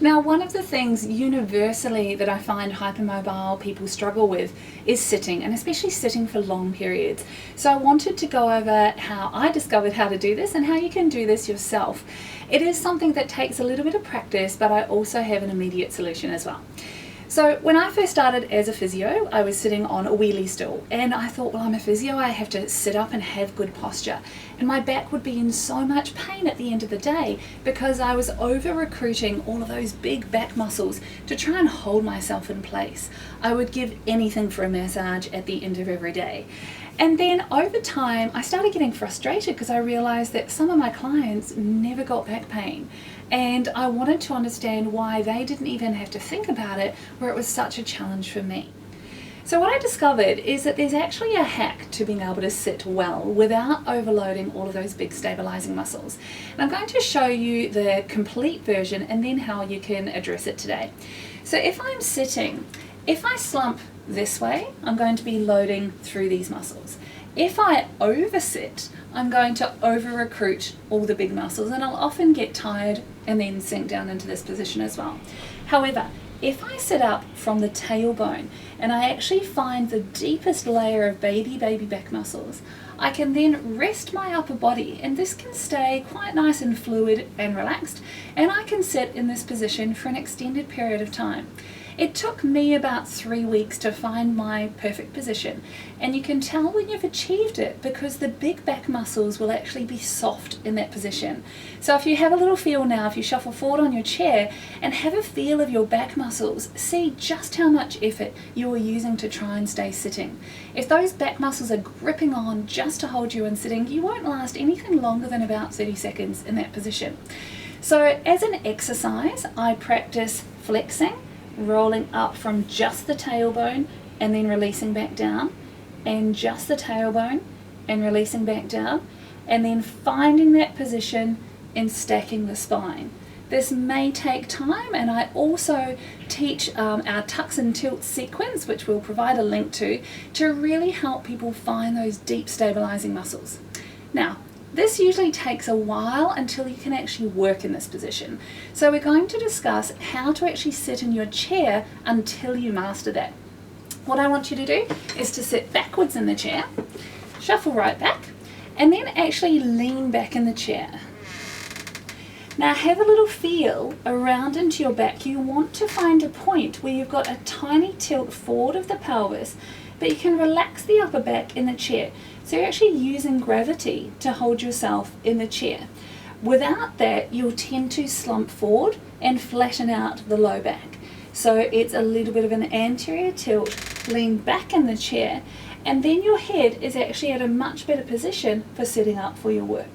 Now, one of the things universally that I find hypermobile people struggle with is sitting, and especially sitting for long periods. So I wanted to go over how I discovered how to do this and how you can do this yourself. It is something that takes a little bit of practice, but I also have an immediate solution as well. So when I first started as a physio, I was sitting on a wheelie stool, and I thought, well, I'm a physio, I have to sit up and have good posture. And my back would be in so much pain at the end of the day because I was over recruiting all of those big back muscles to try and hold myself in place. I would give anything for a massage at the end of every day. And then over time, I started getting frustrated because I realized that some of my clients never got back pain. And I wanted to understand why they didn't even have to think about it, where it was such a challenge for me. So what I discovered is that there's actually a hack to being able to sit well without overloading all of those big stabilizing muscles. And I'm going to show you the complete version and then how you can address it today. So if I'm sitting, if I slump this way, I'm going to be loading through these muscles. If I oversit, I'm going to over-recruit all the big muscles, and I'll often get tired and then sink down into this position as well. However, if I sit up from the tailbone and I actually find the deepest layer of baby back muscles, I can then rest my upper body, and this can stay quite nice and fluid and relaxed, and I can sit in this position for an extended period of time. It took me about 3 weeks to find my perfect position, and you can tell when you've achieved it because the big back muscles will actually be soft in that position. So if you have a little feel now, if you shuffle forward on your chair and have a feel of your back muscles, see just how much effort you are using to try and stay sitting. If those back muscles are gripping on just to hold you in sitting, you won't last anything longer than about 30 seconds in that position. So as an exercise, I practice flexing, rolling up from just the tailbone and then releasing back down, and just the tailbone and releasing back down, and then finding that position and stacking the spine. This may take time, and I also teach our tucks and tilts sequence, which we'll provide a link to really help people find those deep stabilizing muscles. Now, this usually takes a while until you can actually work in this position. So we're going to discuss how to actually sit in your chair until you master that. What I want you to do is to sit backwards in the chair, shuffle right back, and then actually lean back in the chair. Now have a little feel around into your back. You want to find a point where you've got a tiny tilt forward of the pelvis, but you can relax the upper back in the chair. So you're actually using gravity to hold yourself in the chair. Without that, you'll tend to slump forward and flatten out the low back. So it's a little bit of an anterior tilt, lean back in the chair, and then your head is actually at a much better position for sitting up for your work.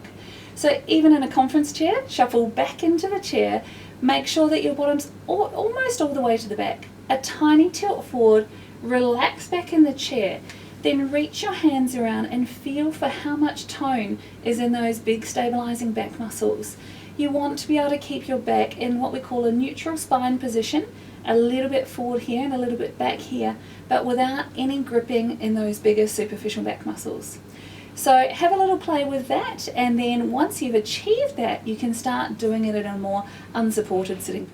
So even in a conference chair, shuffle back into the chair, make sure that your bottom's almost all the way to the back. A tiny tilt forward, relax back in the chair, then reach your hands around and feel for how much tone is in those big stabilizing back muscles. You want to be able to keep your back in what we call a neutral spine position, a little bit forward here and a little bit back here, but without any gripping in those bigger superficial back muscles. So have a little play with that, and then once you've achieved that, you can start doing it in a more unsupported sitting.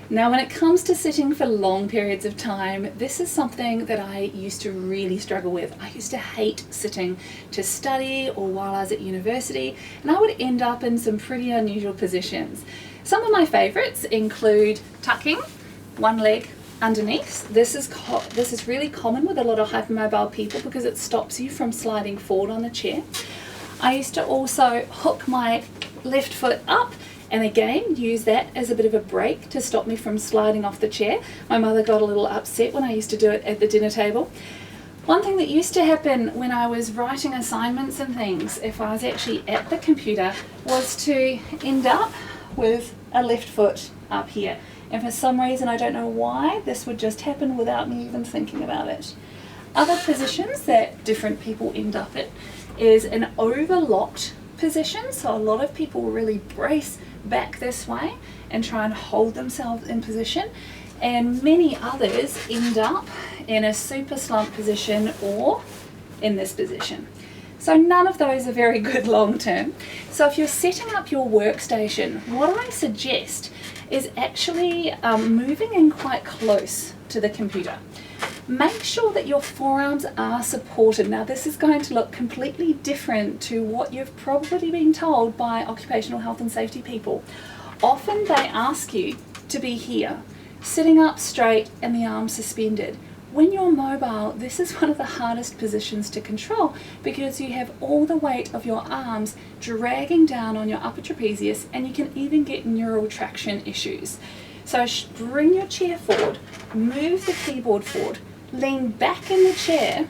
Now when it comes to sitting for long periods of time, this is something that I used to really struggle with. I used to hate sitting to study or while I was at university, and I would end up in some pretty unusual positions. Some of my favorites include tucking one leg underneath. This is really common with a lot of hypermobile people because it stops you from sliding forward on the chair. I used to also hook my left foot up and again use that as a bit of a break to stop me from sliding off the chair. My mother got a little upset when I used to do it at the dinner table. One thing that used to happen when I was writing assignments and things, if I was actually at the computer, was to end up with a left foot up here. And for some reason, I don't know why, this would just happen without me even thinking about it. Other positions that different people end up in is an overlocked position. So a lot of people really brace back this way and try and hold themselves in position, and many others end up in a super slump position or in this position. So none of those are very good long term. So if you're setting up your workstation, what I suggest is actually moving in quite close to the computer. Make sure that your forearms are supported. Now this is going to look completely different to what you've probably been told by occupational health and safety people. Often they ask you to be here, sitting up straight and the arms suspended. When you're mobile, this is one of the hardest positions to control because you have all the weight of your arms dragging down on your upper trapezius, and you can even get neural traction issues. So bring your chair forward, move the keyboard forward, lean back in the chair,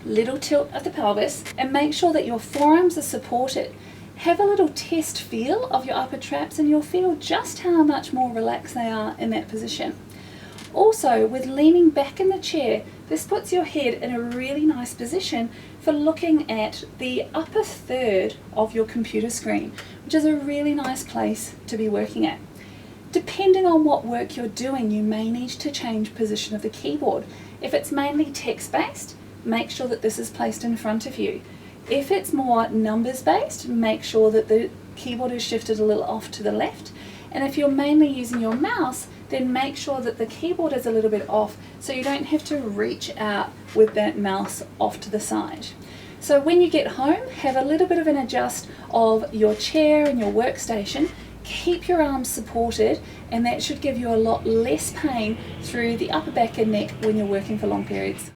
little tilt of the pelvis, and make sure that your forearms are supported. Have a little test feel of your upper traps and you'll feel just how much more relaxed they are in that position. Also, with leaning back in the chair, this puts your head in a really nice position for looking at the upper third of your computer screen, which is a really nice place to be working at. Depending on what work you're doing, you may need to change position of the keyboard. If it's mainly text-based, make sure that this is placed in front of you. If it's more numbers-based, make sure that the keyboard is shifted a little off to the left. And if you're mainly using your mouse, then make sure that the keyboard is a little bit off so you don't have to reach out with that mouse off to the side. So when you get home, have a little bit of an adjust of your chair and your workstation. Keep your arms supported, and that should give you a lot less pain through the upper back and neck when you're working for long periods.